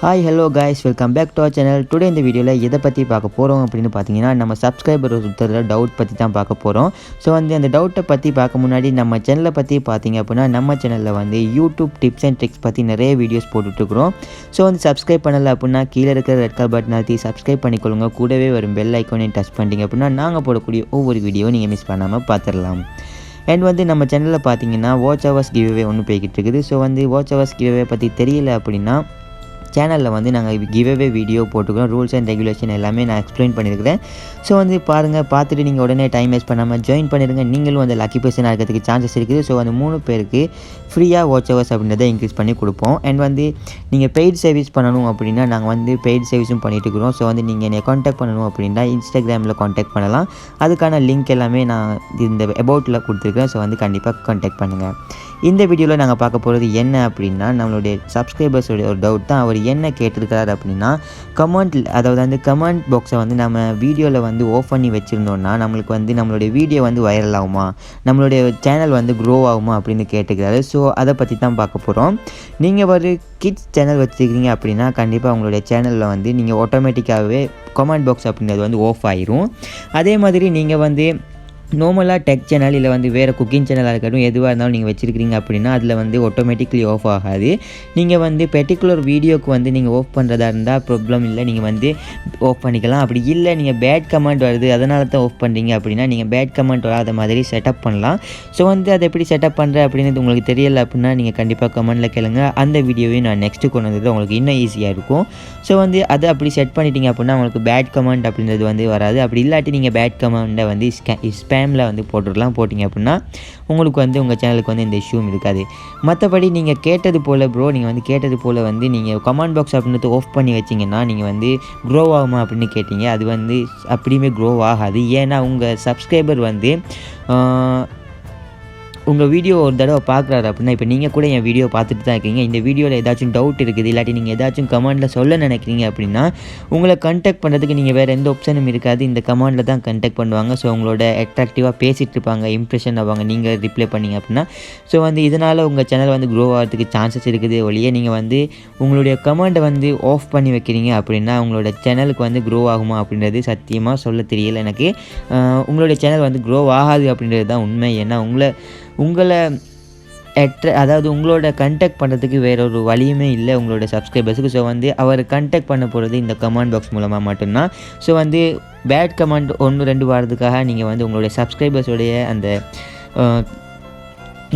Hi hello guys, welcome back to our channel. Today இந்த வீடியோவில் எதை பற்றி பார்க்க போகிறோம் அப்படின்னு பார்த்தீங்கன்னா, நம்ம சப்ஸ்கிரைபர் ஒருத்தர் டவுட் பற்றி தான் பார்க்க போகிறோம். ஸோ அந்த டவுட்டை பற்றி பார்க்க முன்னாடி நம்ம சேனலை பற்றி பார்த்தீங்க அப்படின்னா, நம்ம சேனலில் யூடியூப் டிப்ஸ் அண்ட் ட்ரிக்ஸ் பற்றி நிறைய வீடியோஸ் போட்டுட்ருக்குறோம். ஸோ சப்ஸ்கிரைப் பண்ணலை அப்படின்னா கீழே இருக்கிற ரெட் கலர் பட்டன் அழுத்தி சப்ஸ்கிரைப் பண்ணிக்கொள்ளுங்க. கூடவே வரும் பெல் ஐக்கானையும் டச் பண்ணிட்டீங்க அப்படின்னா நாங்கள் போடக்கூடிய ஒவ்வொரு வீடியோவும் நீங்கள் மிஸ் பண்ணாமல் பார்த்துடலாம். அண்ட் நம்ம சேனலில் பார்த்தீங்கன்னா 𝗏𝗧𝗏𝗏 கிவ்அவே ஒன்று போய்கிட்டு இருக்குது. ஸோ 𝗏𝗧𝗏𝗏 கிவ்அவே பற்றி தெரியல அப்படின்னா சேனலில் நாங்கள் கிவ்அவே வீடியோ போட்டுக்கிறோம். ரூல்ஸ் அண்ட் ரெகுலேஷன் எல்லாமே நான் எக்ஸ்பிளைன் பண்ணியிருக்கிறேன். ஸோ பாருங்கள், பார்த்துட்டு நீங்கள் உடனே டைம் வேஸ்ட் பண்ணாமல் ஜாயின் பண்ணிடுங்க. நீங்களும் லக்கி பர்சனாக இருக்கிறதுக்கு சான்சஸ் இருக்குது. ஸோ 3 பேருக்கு ஃப்ரீயாக 𝗏𝗧𝗏𝗏 அப்படின்றத இன்க்ரீஸ் பண்ணி கொடுப்போம். அண்ட் நீங்கள் பெய்ட் சர்வீஸ் பண்ணணும் அப்படின்னா நாங்கள் பெய்ட் சர்வீஸும் பண்ணிட்டு இருக்கிறோம். ஸோ நீங்கள் என்னை காண்டாக்ட் பண்ணணும் அப்படின்னா இன்ஸ்டாகிராமில் காண்டாக்ட் பண்ணலாம். அதுக்கான லிங்க் எல்லாமே நான் இந்த அபவுட்டில் கொடுத்துருக்கேன். ஸோ கண்டிப்பாக காண்டாக்ட் பண்ணுங்கள். இந்த வீடியோவில் நாங்கள் பார்க்க போகிறது என்ன அப்படின்னா, நம்மளுடைய சப்ஸ்கிரைபர்ஸோடைய ஒரு டவுட் தான். அவர் என்ன கேட்டிருக்கிறார் அப்படின்னா, கமெண்ட் பாக்ஸை நம்ம வீடியோவில் ஆஃப் பண்ணி வச்சுருந்தோன்னா நம்மளுக்கு நம்மளுடைய வீடியோ வைரல் ஆகுமா, நம்மளுடைய சேனல் க்ரோ ஆகுமா அப்படின்னு கேட்டுக்கிறாரு. ஸோ அதை பற்றி தான் பார்க்க போகிறோம். நீங்கள் ஒரு கிட்ஸ் சேனல் வச்சுருக்கீங்க அப்படின்னா கண்டிப்பாக உங்களுடைய சேனலில் நீங்கள் ஆட்டோமேட்டிக்காகவே கமெண்ட் பாக்ஸ் அப்படின்றது ஆஃப் ஆயிரும். அதே மாதிரி நீங்கள் நார்மலாக டெக் சேனல் இல்லை வேறு குக்கிங் சேனலாக இருக்கட்டும், எதுவாக இருந்தாலும் நீங்கள் வச்சுருக்கிறீங்க அப்படின்னா அதில் ஆட்டோமேட்டிக்லி ஆஃப் ஆகாது. நீங்கள் பெர்டிகுலர் வீடியோக்கு நீங்கள் ஆஃப் பண்ணுறதா இருந்தால் ப்ராப்ளம் இல்லை, நீங்கள் ஆஃப் பண்ணிக்கலாம். அப்படி இல்லை நீங்கள் பேட் கமெண்ட் வருது அதனால தான் ஆஃப் பண்ணுறீங்க அப்படின்னா நீங்கள் பேட் கமெண்ட் வராத மாதிரி செட்டப் பண்ணலாம். ஸோ அதை எப்படி செட்டப் பண்ணுற அப்படின்னு உங்களுக்கு தெரியலை அப்படின்னா நீங்கள் கண்டிப்பாக கமெண்ட்டில் கேளுங்க. அந்த வீடியோவையும் நான் நெக்ஸ்ட்டு கொண்டு வந்தது உங்களுக்கு இன்னும் ஈஸியாக இருக்கும். ஸோ அதை அப்படி செட் பண்ணிட்டீங்க அப்படின்னா உங்களுக்கு பேட் கமெண்ட் அப்படின்றது வராது. அப்படி இல்லாட்டி நீங்கள் பேட் கமெண்ட்டை ஸ்பேமில் போட்டுடலாம். போட்டிங்க அப்படின்னா உங்களுக்கு உங்கள் சேனலுக்கு இந்த இஷ்யூவும் இருக்காது. மற்றபடி நீங்கள் கேட்டது போல் ப்ரோ, நீங்கள் கேட்டது போல் நீங்கள் கமெண்ட் பாக்ஸ் அப்படின்றது ஆஃப் பண்ணி வச்சிங்கன்னா நீங்கள் க்ரோ ஆகுமா அப்படின்னு கேட்டிங்க. அது அப்படியுமே க்ரோ ஆகாது. ஏன்னா உங்கள் சப்ஸ்கிரைபர் உங்கள் வீடியோ ஒரு தடவை பார்க்குறாரு அப்படின்னா, இப்போ நீங்கள் கூட என் வீடியோ பார்த்துட்டு தான் இருக்கீங்க. இந்த வீடியோவில் ஏதாச்சும் டவுட் இருக்குது, இல்லாட்டி நீங்கள் ஏதாச்சும் கமெண்டில் சொல்ல நினைக்கிறீங்க அப்படின்னா உங்களை கான்டாக்ட் பண்ணுறதுக்கு நீங்கள் வேறு எந்த ஆப்ஷனும் இருக்காது. இந்த கமெண்டில் தான் கான்டாக்ட் பண்ணுவாங்க. ஸோ உங்களோட அட்ராக்டிவாக பேசிகிட்டு இருப்பாங்க, இம்ப்ரெஷன் ஆவாங்க நீங்கள் ரிப்ளை பண்ணிங்க அப்படின்னா. ஸோ இதனால் உங்கள் சேனல் க்ரோ ஆகிறதுக்கு சான்சஸ் இருக்குது. ஒழிய நீங்கள் உங்களுடைய கமெண்ட்டை ஆஃப் பண்ணி வைக்கிறீங்க அப்படின்னா உங்களோட சேனலுக்கு க்ரோ ஆகுமா அப்படின்றது சத்தியமாக சொல்ல தெரியல எனக்கு. உங்களுடைய சேனல் க்ரோ ஆகாது அப்படின்றது தான் உண்மை. ஏன்னா உங்களை உங்களோட கான்டாக்ட் பண்ணுறதுக்கு வேற ஒரு வழியுமே இல்லை உங்களோட சப்ஸ்கிரைபர்ஸுக்கு. ஸோ அவர் கான்டாக்ட் பண்ண போகிறது இந்த கமெண்ட் பாக்ஸ் மூலமாக மட்டும்தான். ஸோ பேட் கமெண்ட் 1-2 வாரத்துக்காக நீங்கள் உங்களுடைய சப்ஸ்கிரைபர்ஸோடைய அந்த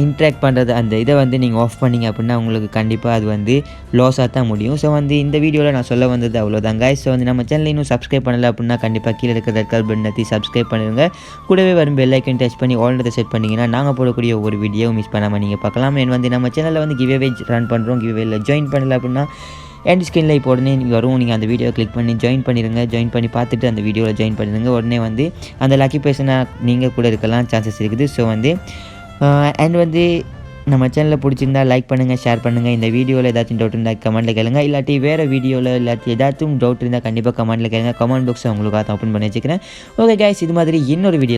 இன்ட்ராக்ட் பண்ணுறது அந்த இதை நீங்கள் ஆஃப் பண்ணிங்க அப்படின்னா உங்களுக்கு கண்டிப்பாக அது லாஸாக தான் முடியும். ஸோ இந்த வீடியோவில் நான் சொல்ல வந்தது அவ்வளோதான் கைஸ். ஸோ நம்ம சேனல் இன்னும் சப்ஸ்கிரைப் பண்ணலை அப்படின்னா கண்டிப்பாக கீழே இருக்கிற ரெட் கலர் பட்டன் அழுத்தி சப்ஸ்கிரைப் பண்ணிடுங்க. கூடவே வரும் பெல் ஐக்கன் டச் பண்ணி ஆல்ரெடி செட் பண்ணிங்கன்னா நாங்கள் போடக்கூடிய ஒவ்வொரு வீடியோவும் மிஸ் பண்ணாமல் நீங்கள் பார்க்கலாம். நம்ம சேனலில் கிவ்அவே ரன் பண்ணுறோம். கிவ்அவேல ஜாயின் பண்ணலை அப்படின்னா எண்ட் ஸ்க்ரீனில் இப்போ உடனே வரும். நீங்கள் அந்த வீடியோ கிளிக் பண்ணி ஜாயின் பண்ணிடுங்க. ஜாயின் பண்ணி பார்த்துட்டு அந்த வீடியோவில் ஜாயின் பண்ணிடுங்க. உடனே அந்த லக்கி பர்சனாக நீங்கள் கூட இருக்கலாம் சான்சஸ் இருக்குது. ஸோ அண்ட் நம்ம சேனலில் பிடிச்சிருந்தா லைக் பண்ணுங்கள், ஷேர் பண்ணுங்கள். இந்த வீடியோவில் ஏதாச்சும் டவுட் இருந்தால் கமெண்ட்டில் கேளுங்க. இல்லாட்டி வேறு வீடியோவில் இல்லாட்டி ஏதாச்சும் டவுட் இருந்தால் கண்டிப்பாக கமெண்ட்டில் கேளுங்க. கமெண்ட் பாக்ஸை உங்களுக்காக ஓப்பன் பண்ணி வச்சுக்கிறேன். ஓகே கைஸ், இது மாதிரி இன்னொரு வீடியோ